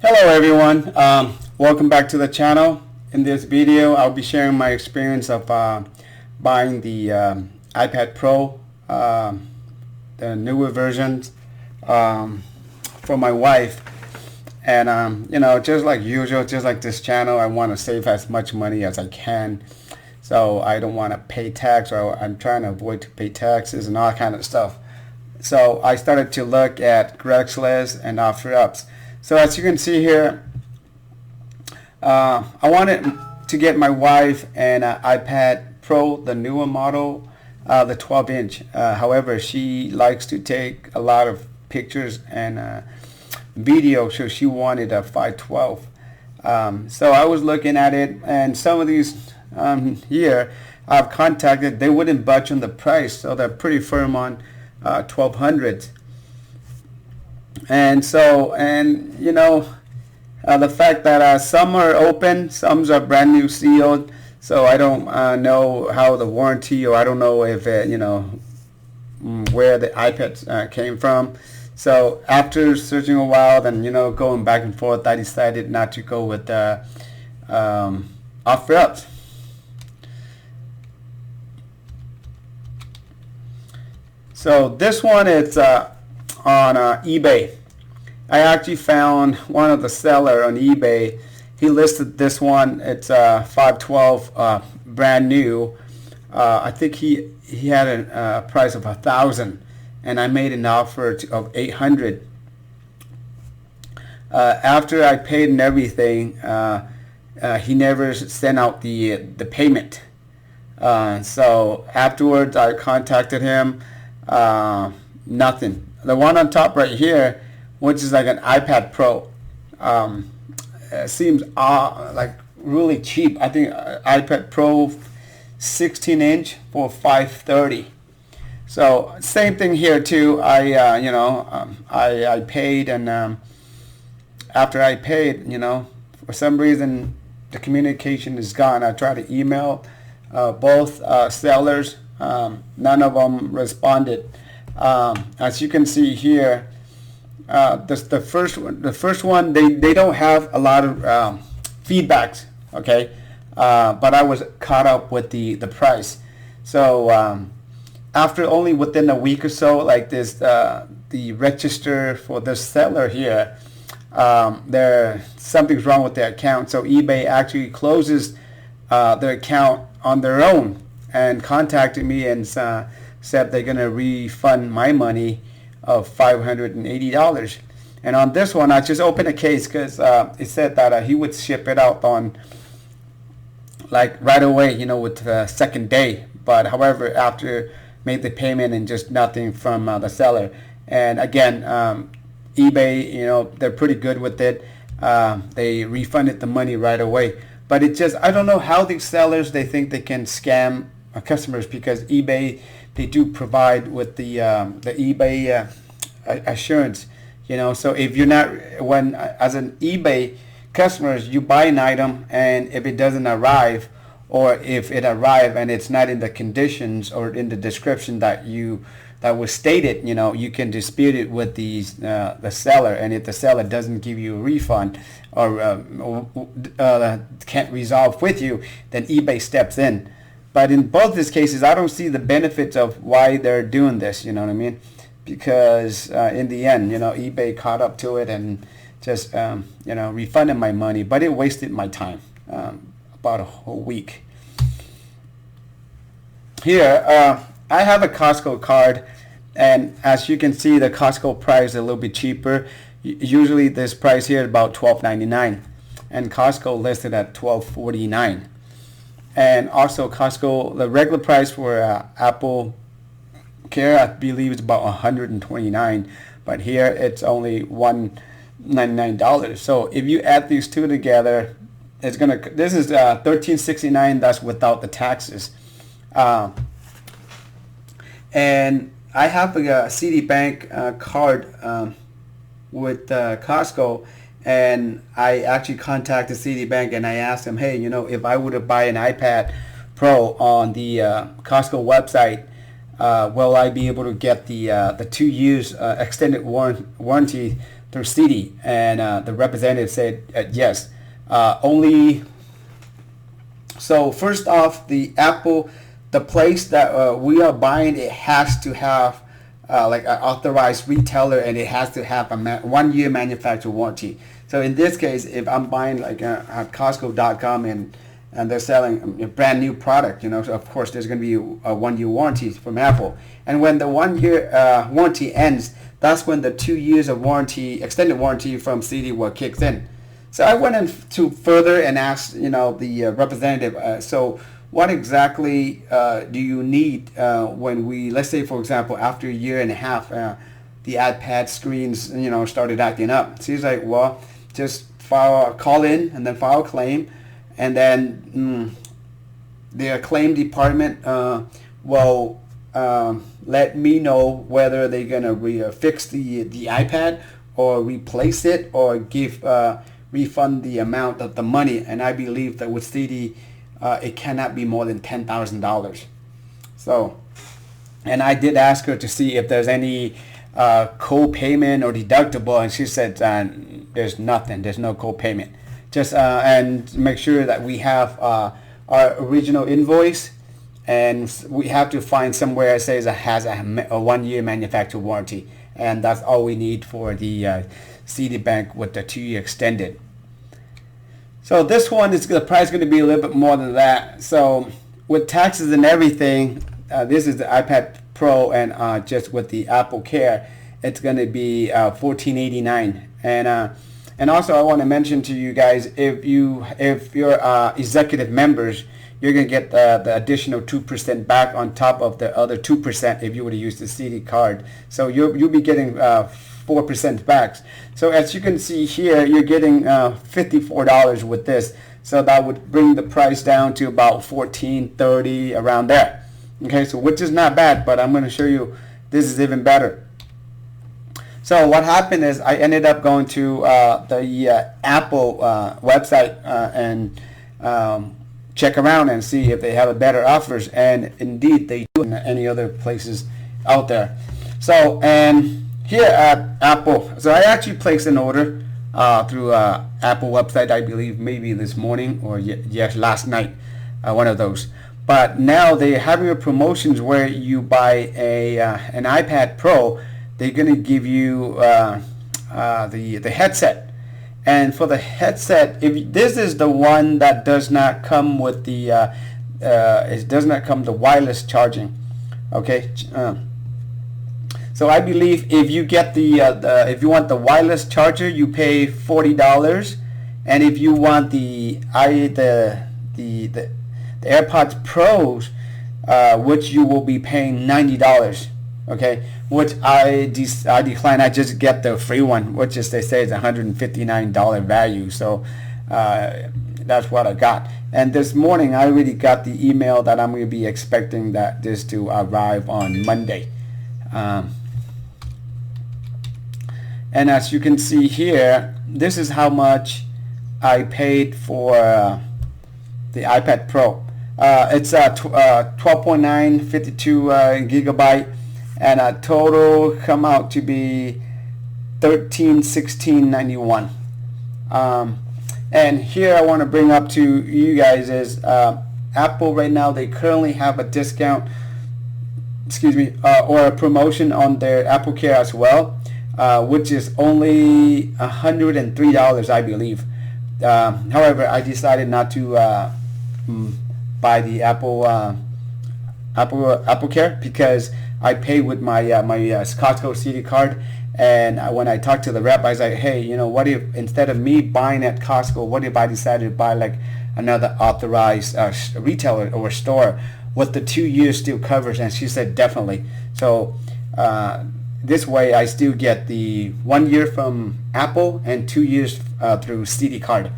Hello everyone, welcome back to the channel. In this video I'll be sharing my experience of buying the iPad Pro, the newer versions, for my wife. And you know, just like usual, just like this channel, I want to save as much money as I can. So I don't want to pay tax, or I'm trying to avoid to pay taxes and all kind of stuff. So I started to look at Craigslist and OfferUps. So as you can see here, I wanted to get my wife an iPad Pro, the newer model, the 12-inch. However, she likes to take a lot of pictures and video, so she wanted a 512. So I was looking at it, and some of these here I've contacted, they wouldn't budge on the price, so they're pretty firm on 1200. And so, and you know, the fact that some are open, some are brand new sealed, so I don't know how the warranty, or I don't know if it, you know, where the iPads came from. So after searching a while, then, you know, going back and forth, I decided not to go with OfferUps. So this one is on eBay. I actually found one of the seller on eBay. He listed this one. It's 512, brand new. I think he had a price of 1,000, and I made an offer of 800. After I paid and everything, he never sent out the payment. So afterwards, I contacted him. Nothing. The one on top right here, which is like an iPad Pro, seems like really cheap. I think iPad Pro 16-inch for $530. So same thing here too. I paid, and after I paid, you know, for some reason the communication is gone. I tried to email both sellers. None of them responded. As you can see here, the first one, they don't have a lot of feedbacks, okay, but I was caught up with the price. So after only within a week or so, like this, the register for the seller here, something's wrong with their account. So eBay actually closes their account on their own, and contacted me and said they're gonna refund my money of $580. And on this one, I just opened a case because it said that he would ship it out on, like, right away, you know, with the second day. But however, after made the payment and just nothing from the seller. And again, eBay, you know, they're pretty good with it. They refunded the money right away. But it just, I don't know how these sellers, they think they can scam customers, because eBay, they do provide with the eBay assurance, you know. So if you're not, when as an eBay customers, you buy an item, and if it doesn't arrive, or if it arrives and it's not in the conditions or in the description that was stated, you know, you can dispute it with the seller. And if the seller doesn't give you a refund, or can't resolve with you, then eBay steps in. But in both these cases, I don't see the benefits of why they're doing this, you know what I mean? Because in the end, you know, eBay caught up to it and just, you know, refunded my money. But it wasted my time, about a whole week. Here, I have a Costco card, and as you can see, the Costco price is a little bit cheaper. Usually this price here is about $12.99, and Costco listed at $12.49. And also Costco, the regular price for Apple Care, I believe, is about $129, but here it's only $199. So if you add these two together, it's gonna, this is $13.69. That's without the taxes. And I have a Citibank card with Costco, and I actually contacted Citibank, and I asked them, hey, you know, if I were to buy an iPad Pro on the Costco website, will I be able to get the 2 years extended warranty through CD, and the representative said yes. Only so first off, the place that we are buying, it has to have like an authorized retailer, and it has to have a 1 year manufacturer warranty. So in this case, if I'm buying like at Costco.com and they're selling a brand new product, you know, so of course there's going to be a 1 year warranty from Apple. And when the 1 year warranty ends, that's when the 2 years of warranty, extended warranty from CD will kicks in. So I went into further and asked, you know, the representative, so what exactly do you need when we, let's say for example, after a year and a half, the iPad screens, you know, started acting up. So he's like, well, just call in and then file a claim, and then the claim department will let me know whether they're gonna fix the iPad or replace it or give refund the amount of the money. And I believe that with CD, it cannot be more than $10,000. So, and I did ask her to see if there's any co-payment or deductible, and she said there's nothing. There's no co-payment. Just and make sure that we have our original invoice, and we have to find somewhere it says it has a 1 year manufacturer warranty, and that's all we need for the Citibank with the 2 year extended. So this one is the price going to be a little bit more than that. So with taxes and everything, this is the iPad Pro, and just with the Apple Care, it's going to be $14.89. And also I want to mention to you guys, if you're executive members, you're going to get the additional 2% back on top of the other 2% if you were to use the Citicard. So you'll be getting 4% back. So as you can see here, you're getting $54 with this. So that would bring the price down to about $14.30, around there. Okay, so which is not bad, but I'm going to show you this is even better. So what happened is I ended up going to the Apple website and check around and see if they have better offers, and indeed they do in any other places out there. So, and here at Apple, so I actually placed an order through Apple website, I believe maybe this morning or yes, last night, one of those. But now they're having a promotions where you buy an iPad Pro, they're going to give you the headset. And for the headset, if this is the one that does not come with the it does not come the wireless charging. Okay. So I believe if you get the if you want the wireless charger, you pay $40, and if you want the AirPods Pros, which you will be paying $90. Okay, which I decline. I just get the free one, which is, they say, is $159 value. So that's what I got. And this morning I already got the email that I'm going to be expecting that this to arrive on Monday. And as you can see here, this is how much I paid for the iPad Pro. It's 12.9, 52 gigabyte, and a total come out to be $1316.91. And here I want to bring up to you guys is Apple right now, they currently have a discount, or a promotion on their Apple Care as well, which is only $103, I believe. However, I decided not to buy the Apple Care because I pay with my Costco Citicard. And when I talked to the rep, I was like, hey, you know, what if instead of me buying at Costco, what if I decided to buy like another authorized retailer or store with the 2 years still covers? And she said definitely. So this way I still get the 1 year from Apple and 2 years through Citicard.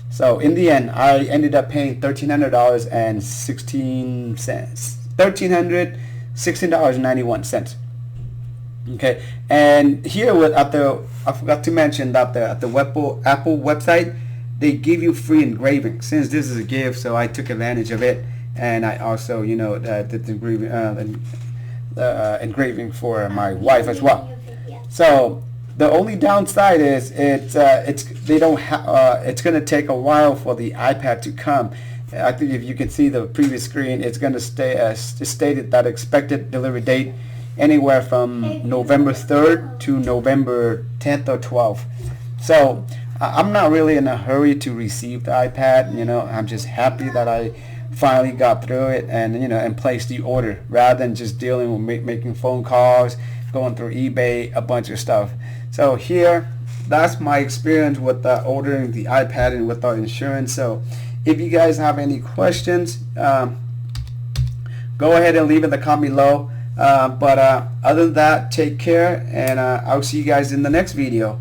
So in the end, I ended up paying $1,316.91. Okay, and here I forgot to mention that at the Apple website, they give you free engraving. Since this is a gift, so I took advantage of it, and I also, you know, did the engraving for my wife as well. So The only downside is it's going to take a while for the iPad to come. I think if you can see the previous screen, it's going to stay stated that expected delivery date anywhere from November 3rd to November 10th or 12th. So I'm not really in a hurry to receive the iPad. I'm just happy that I finally got through it and and placed the order rather than just dealing with making phone calls, going through eBay, a bunch of stuff. So here, that's my experience with ordering the iPad and with our insurance. So if you guys have any questions, go ahead and leave in the comment below. But other than that, take care, and I'll see you guys in the next video.